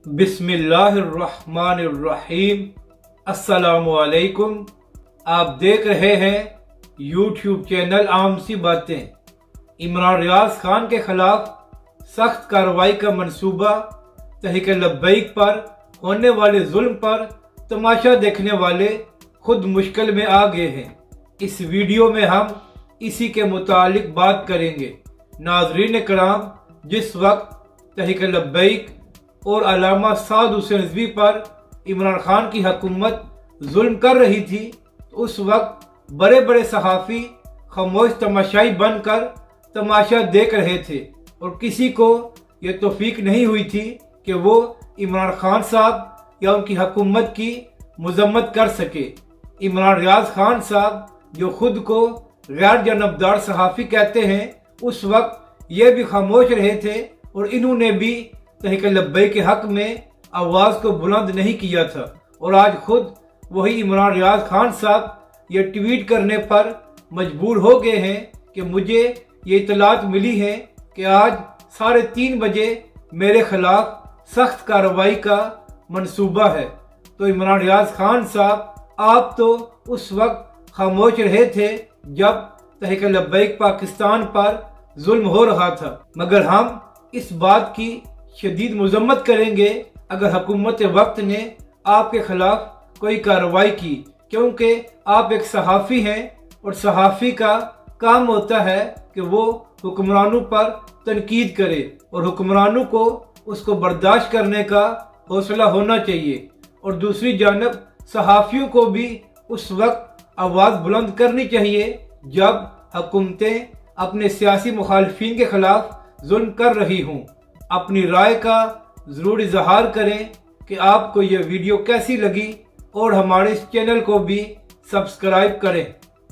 बिस्मिल्लाहिर्रहमानिर्रहीम। अस्सलामु अलैकुम। आप देख रहे हैं यूट्यूब चैनल आम सी बातें। इमरान रियाज खान के खिलाफ सख्त कार्रवाई का मंसूबा। तहरीक लब्बैक पर होने वाले जुल्म पर तमाशा देखने वाले खुद मुश्किल में आ गए हैं। इस वीडियो में हम इसी के मुतालिक बात करेंगे। नाज़रीन कराम, जिस वक्त तहरीक लब्बैक और अल्लामा साद हुसैन रिजवी पर इमरान खान की हुकूमत जुल्म कर रही थी, तो उस वक्त बड़े बड़े सहाफ़ी खामोश तमाशाई बनकर तमाशा देख रहे थे और किसी को ये तौफीक नहीं हुई थी कि वो इमरान खान साहब या उनकी हुकूमत की मजम्मत कर सके। इमरान रियाज खान साहब जो खुद को गैर जानबदार सहाफ़ी कहते हैं, उस वक्त ये भी खामोश रहे थे और इन्होंने भी तहरीक लब्बैक के हक में आवाज़ को बुलंद नहीं किया था। और आज खुद वही इमरान रियाज खान साहब ये ट्वीट करने पर मजबूर हो गए हैं कि मुझे ये इतलात मिली है कि आज 3:30 बजे मेरे खिलाफ सख्त कार्रवाई का मंसूबा है। तो इमरान रियाज खान साहब, आप तो उस वक्त खामोश रहे थे जब तहरीक लब्बैक पाकिस्तान पर जुल्म हो रहा था, मगर हम इस बात की शदीद मजम्मत करेंगे अगर हुकूमत वक्त ने आपके खिलाफ कोई कार्रवाई की, क्योंकि आप एक सहाफ़ी हैं और सहाफ़ी का काम होता है कि वो हुक्मरानों पर तनकीद करे और हुक्मरानों को उसको बर्दाश्त करने का हौसला होना चाहिए। और दूसरी जानब सहाफ़ियों को भी उस वक्त आवाज़ बुलंद करनी चाहिए जब हुकूमतें अपने सियासी मुखालफिन के खिलाफ जुल्म कर रही हूँ। अपनी राय का ज़रूर इजहार करें कि आपको यह वीडियो कैसी लगी और हमारे इस चैनल को भी सब्सक्राइब करें।